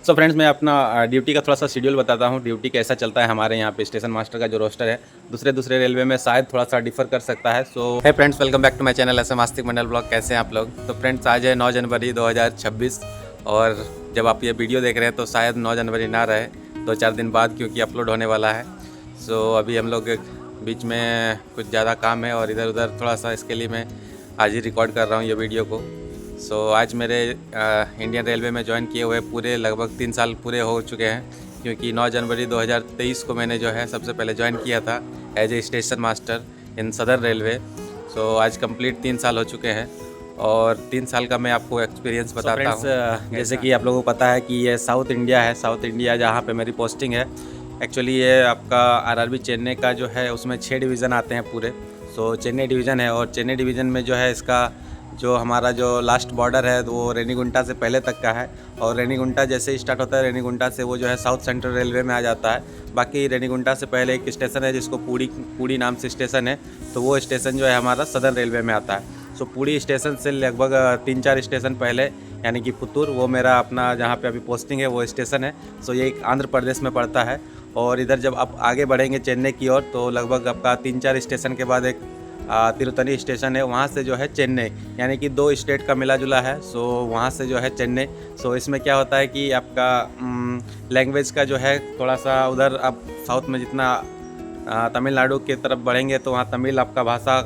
So friends, मैं अपना duty का थोड़ा सा शेड्यूल बताता हूँ। ड्यूटी कैसा चलता है हमारे यहाँ पे। स्टेशन मास्टर का जो रोस्टर है दूसरे दूसरे रेलवे में शायद थोड़ा सा डिफर कर सकता है। So hi friends, welcome back to my channel SM Astik Mandal blog. कैसे हैं आप लोग? तो फ्रेंड्स, आज है 9 जनवरी 2026 और जब आप ये वीडियो देख रहे हैं तो शायद 9 जनवरी ना रहे, 2-4 दिन बाद, क्योंकि अपलोड होने वाला है। सो अभी हम लोग बीच में कुछ ज़्यादा काम है और इधर उधर थोड़ा सा, इसके लिए मैं आज ही रिकॉर्ड कर रहा हूँ ये वीडियो को। सो आज मेरे इंडियन रेलवे में ज्वाइन किए हुए पूरे लगभग 3 साल पूरे हो चुके हैं, क्योंकि 9 जनवरी 2023 को मैंने जो है सबसे पहले ज्वाइन किया था as a station master in Sadar railway. सो आज कंप्लीट 3 साल हो चुके हैं और 3 साल का मैं आपको एक्सपीरियंस बताता हूँ। जैसे कि आप लोगों को पता है कि ये साउथ इंडिया है। साउथ इंडिया जहाँ पे मेरी पोस्टिंग है, एक्चुअली ये आपका आरआरबी चेन्नई का जो है उसमें 6 डिवीज़न आते हैं पूरे। सो चेन्नई डिवीज़न है और चेन्नई डिवीज़न में जो है इसका जो हमारा जो लास्ट बॉर्डर है वो रेनीगुंटा से पहले तक का है। और रेनीगुंटा जैसे ही स्टार्ट होता है, रेनीगुंटा से वो जो है साउथ सेंट्रल रेलवे में आ जाता है। बाकी रेनीगुंटा से पहले एक स्टेशन है जिसको पूड़ी नाम से स्टेशन है, तो वो स्टेशन जो है हमारा सदर्न रेलवे में आता है। सो पूड़ी स्टेशन से लगभग 3-4 स्टेशन पहले, यानी कि पुतूर, वो मेरा अपना जहाँ पे अभी पोस्टिंग है वो स्टेशन है। सो ये एक आंध्र प्रदेश में पड़ता है। और इधर जब आप आगे बढ़ेंगे चेन्नई की ओर तो लगभग आपका 3-4 स्टेशन के बाद एक तिरुतनी स्टेशन है, वहाँ से जो है चेन्नई, यानी कि 2 स्टेट का मिला जुला है। सो वहाँ से जो है चेन्नई। सो इसमें क्या होता है कि आपका लैंग्वेज का जो है थोड़ा सा उधर, आप साउथ में जितना तमिलनाडु की तरफ बढ़ेंगे तो वहाँ तमिल आपका भाषा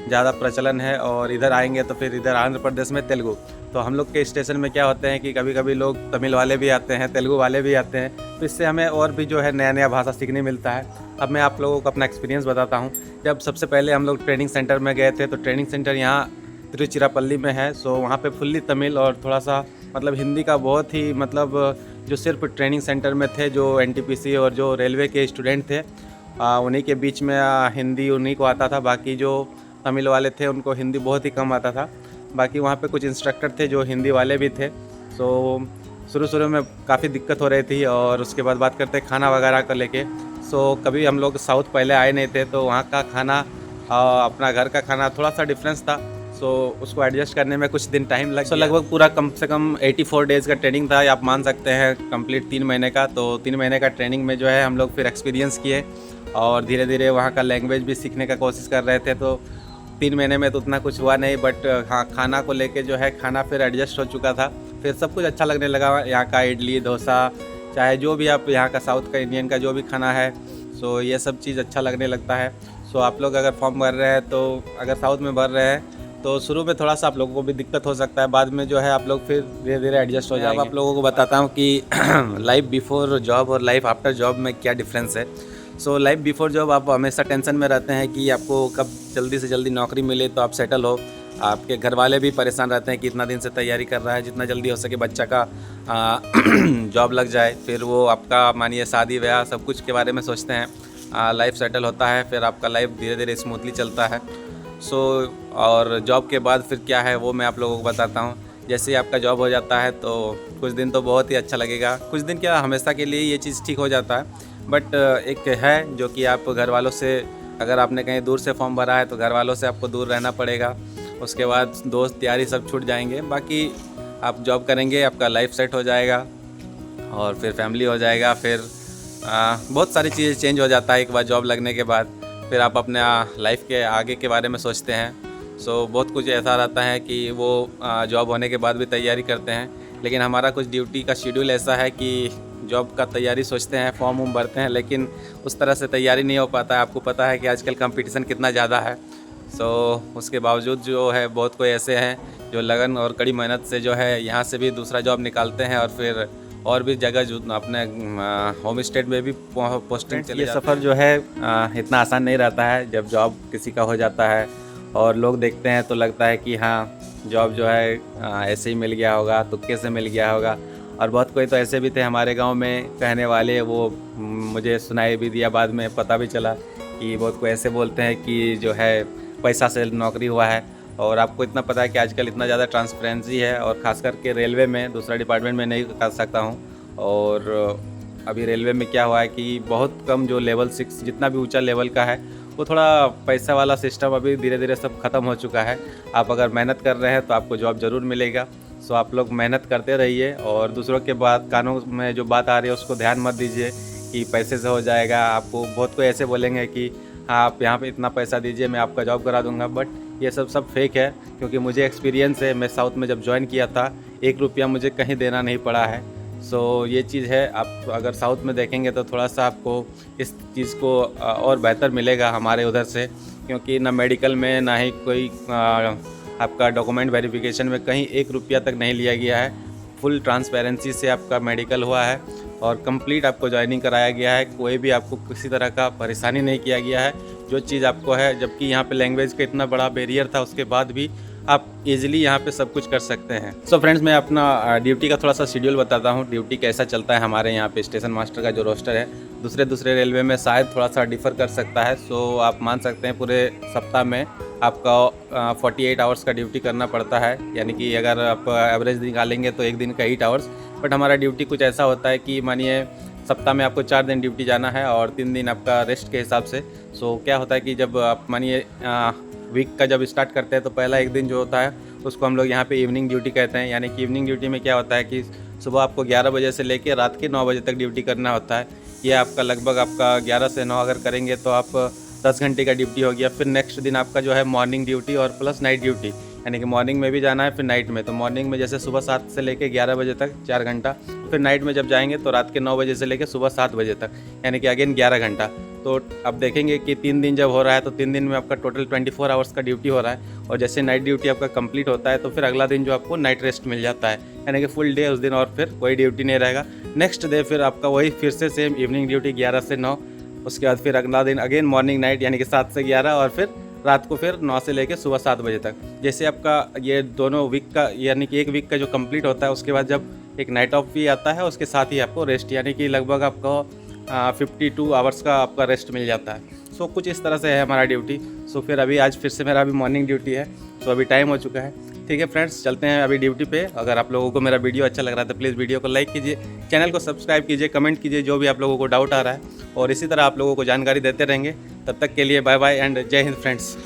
ज़्यादा प्रचलन है, और इधर आएंगे तो फिर इधर आंध्र प्रदेश में तेलुगु। तो हम लोग के स्टेशन में क्या होते हैं कि कभी कभी लोग तमिल वाले भी आते हैं, तेलुगु वाले भी आते हैं, तो इससे हमें और भी जो है नया नया भाषा सीखने मिलता है। अब मैं आप लोगों को अपना एक्सपीरियंस बताता हूँ। जब सबसे पहले हम लोग ट्रेनिंग सेंटर में गए थे तो ट्रेनिंग सेंटर यहाँ तिरुचिरापल्ली में है। सो वहाँ पे फुल्ली तमिल और थोड़ा सा मतलब हिंदी का बहुत ही मतलब जो सिर्फ ट्रेनिंग सेंटर में थे, जो एनटीपीसी और जो रेलवे के स्टूडेंट थे, उन्हीं के बीच में हिंदी उन्हीं को आता था। बाकी जो तमिल वाले थे उनको हिंदी बहुत ही कम आता था। बाकी वहाँ पे कुछ इंस्ट्रक्टर थे जो हिंदी वाले भी थे। सो शुरू में काफ़ी दिक्कत हो रही थी। और उसके बाद बात करते हैं खाना वगैरह को लेके। सो कभी हम लोग साउथ पहले आए नहीं थे तो वहाँ का खाना अपना घर का खाना थोड़ा सा डिफरेंस था। सो उसको एडजस्ट करने में कुछ दिन टाइम लग गया। लगभग पूरा कम से कम 84 डेज़ का ट्रेनिंग था, आप मान सकते हैं कंप्लीट 3 महीने का। तो 3 महीने का ट्रेनिंग में जो है हम लोग फिर एक्सपीरियंस किए और धीरे धीरे वहाँ का लैंग्वेज भी सीखने का कोशिश कर रहे थे। तो 3 महीने में तो उतना कुछ हुआ नहीं, बट हाँ, खाना को लेके जो है खाना फिर एडजस्ट हो चुका था। फिर सब कुछ अच्छा लगने लगा। यहाँ का इडली डोसा, चाहे जो भी आप यहाँ का साउथ का इंडियन का जो भी खाना है, सो ये सब चीज़ अच्छा लगने लगता है। सो आप लोग अगर फॉर्म भर रहे हैं, तो अगर साउथ में भर रहे हैं तो शुरू में थोड़ा सा आप लोगों को भी दिक्कत हो सकता है, बाद में जो है आप लोग फिर धीरे धीरे एडजस्ट हो जाएंगे। अब आप लोगों को बताता हूँ कि लाइफ बिफोर जॉब और लाइफ आफ्टर जॉब में क्या डिफरेंस है। सो लाइफ बिफोर जॉब आप हमेशा टेंशन में रहते हैं कि आपको कब जल्दी से जल्दी नौकरी मिले तो आप सेटल हो। आपके घर वाले भी परेशान रहते हैं कि इतना दिन से तैयारी कर रहा है, जितना जल्दी हो सके बच्चा का जॉब लग जाए। फिर वो आपका मानिए शादी ब्याह सब कुछ के बारे में सोचते हैं। लाइफ सेटल होता है, फिर आपका लाइफ धीरे धीरे स्मूथली चलता है। सो और जॉब के बाद फिर क्या है वो मैं आप लोगों को बताता हूँ। जैसे ही आपका जॉब हो जाता है तो कुछ दिन तो बहुत ही अच्छा लगेगा, कुछ दिन क्या हमेशा के लिए ये चीज़ ठीक हो जाता है। बट एक है जो कि आप घर वालों से, अगर आपने कहीं दूर से फॉर्म भरा है तो घर वालों से आपको दूर रहना पड़ेगा। उसके बाद दोस्त यारी सब छूट जाएंगे। बाकी आप जॉब करेंगे, आपका लाइफ सेट हो जाएगा और फिर फैमिली हो जाएगा। फिर बहुत सारी चीज़ें चेंज हो जाता है एक बार जॉब लगने के बाद। फिर आप अपने लाइफ के आगे के बारे में सोचते हैं। सो बहुत कुछ ऐसा रहता है कि वो जॉब होने के बाद भी तैयारी करते हैं, लेकिन हमारा कुछ ड्यूटी का शेड्यूल ऐसा है कि जॉब का तैयारी सोचते हैं, फॉर्म वॉर्म भरते हैं, लेकिन उस तरह से तैयारी नहीं हो पाता है। आपको पता है कि आजकल कंपटीशन कितना ज़्यादा है। सो उसके बावजूद जो है बहुत कोई ऐसे हैं जो लगन और कड़ी मेहनत से जो है यहाँ से भी दूसरा जॉब निकालते हैं और फिर और भी जगह जो अपने होम स्टेट में भी पोस्टिंग चले जाते हैं। सफ़र जो है इतना आसान नहीं रहता है। जब जॉब किसी का हो जाता है और लोग देखते हैं तो लगता है कि हाँ, जॉब जो है ऐसे ही मिल गया होगा, तुक्के से मिल गया होगा। और बहुत कोई तो ऐसे भी थे हमारे गांव में कहने वाले, वो मुझे सुनाई भी दिया, बाद में पता भी चला कि बहुत कोई ऐसे बोलते हैं कि जो है पैसा से नौकरी हुआ है। और आपको इतना पता है कि आजकल इतना ज़्यादा ट्रांसपेरेंसी है, और ख़ास करके रेलवे में, दूसरा डिपार्टमेंट में नहीं कर सकता हूँ। और अभी रेलवे में क्या हुआ है कि बहुत कम जो लेवल 6 जितना भी ऊंचा लेवल का है वो थोड़ा पैसा वाला सिस्टम अभी धीरे धीरे सब ख़त्म हो चुका है। आप अगर मेहनत कर रहे हैं तो आपको जॉब ज़रूर मिलेगा। सो आप लोग मेहनत करते रहिए और दूसरों के बात कानों में जो बात आ रही है उसको ध्यान मत दीजिए कि पैसे से हो जाएगा। आपको बहुत कोई ऐसे बोलेंगे कि हाँ आप यहाँ पे इतना पैसा दीजिए मैं आपका जॉब करा दूंगा, बट ये सब फेक है। क्योंकि मुझे एक्सपीरियंस है, मैं साउथ में जब ज्वाइन किया था 1 रुपया मुझे कहीं देना नहीं पड़ा है। सो ये चीज़ है, आप अगर साउथ में देखेंगे तो थोड़ा सा आपको इस चीज़ को और बेहतर मिलेगा हमारे उधर से। क्योंकि ना मेडिकल में ना ही कोई आपका डॉक्यूमेंट वेरिफिकेशन में कहीं 1 रुपया तक नहीं लिया गया है। फुल ट्रांसपेरेंसी से आपका मेडिकल हुआ है और कंप्लीट आपको ज्वाइनिंग कराया गया है। कोई भी आपको किसी तरह का परेशानी नहीं किया गया है जो चीज़ आपको है। जबकि यहाँ पे लैंग्वेज का इतना बड़ा बैरियर था, उसके बाद भी आप इजीली यहाँ पे सब कुछ कर सकते हैं। सो फ्रेंड्स, मैं अपना ड्यूटी का थोड़ा सा शेड्यूल बताता हूँ, ड्यूटी कैसा चलता है हमारे यहाँ पे। स्टेशन मास्टर का जो रोस्टर है दूसरे रेलवे में शायद थोड़ा सा डिफ़र कर सकता है। सो आप मान सकते हैं पूरे सप्ताह में आपका 48 आवर्स का ड्यूटी करना पड़ता है। यानी कि अगर आप एवरेज निकालेंगे तो एक दिन का 8 आवर्स। बट हमारा ड्यूटी कुछ ऐसा होता है कि मानिए सप्ताह में आपको 4 दिन ड्यूटी जाना है और 3 दिन आपका रेस्ट के हिसाब से। सो क्या होता है कि जब आप मानिए वीक का जब स्टार्ट करते हैं तो पहला एक दिन जो होता है उसको हम लोग यहाँ पे इवनिंग ड्यूटी कहते हैं। यानी कि इवनिंग ड्यूटी में क्या होता है कि सुबह आपको 11 बजे से लेके रात के 9 बजे तक ड्यूटी करना होता है। ये आपका लगभग आपका 11 से 9 अगर करेंगे तो आप 10 घंटे का ड्यूटी हो गया। फिर नेक्स्ट दिन आपका जो है मॉर्निंग ड्यूटी और प्लस नाइट ड्यूटी, यानी कि मॉर्निंग में भी जाना है फिर नाइट में। तो मॉर्निंग में जैसे सुबह 7 से लेके 11 बजे तक 4 घंटा, फिर नाइट में जब जाएंगे तो रात के 9 बजे से लेके सुबह 7 बजे तक, यानी कि अगेन 11 घंटा। तो अब देखेंगे कि 3 दिन जब हो रहा है तो 3 दिन में आपका टोटल 24 आवर्स का ड्यूटी हो रहा है। और जैसे नाइट ड्यूटी आपका कंप्लीट होता है तो फिर अगला दिन जो आपको नाइट रेस्ट मिल जाता है, यानी कि फुल डे उस दिन और फिर कोई ड्यूटी नहीं रहेगा। नेक्स्ट डे फिर आपका वही फिर से सेम इवनिंग ड्यूटी 11 से 9, उसके बाद फिर अगला दिन अगेन मॉर्निंग नाइट, यानी कि 7 से 11 और फिर रात को फिर 9 से लेकर सुबह 7 बजे तक। जैसे आपका ये दोनों वीक का, यानी कि एक वीक का जो कंप्लीट होता है उसके बाद जब एक नाइट ऑफ भी आता है उसके साथ ही आपको रेस्ट, यानी कि लगभग आपको 52 आवर्स का आपका रेस्ट मिल जाता है। सो कुछ इस तरह से है हमारा ड्यूटी। सो फिर अभी आज फिर से मेरा अभी मॉर्निंग ड्यूटी है। सो अभी टाइम हो चुका है। ठीक है फ्रेंड्स, चलते हैं अभी ड्यूटी पे। अगर आप लोगों को मेरा वीडियो अच्छा लग रहा है तो प्लीज़ वीडियो को लाइक कीजिए, चैनल को सब्सक्राइब कीजिए, कमेंट कीजिए जो भी आप लोगों को डाउट आ रहा है, और इसी तरह आप लोगों को जानकारी देते रहेंगे। तब तक के लिए बाय बाय एंड जय हिंद फ्रेंड्स।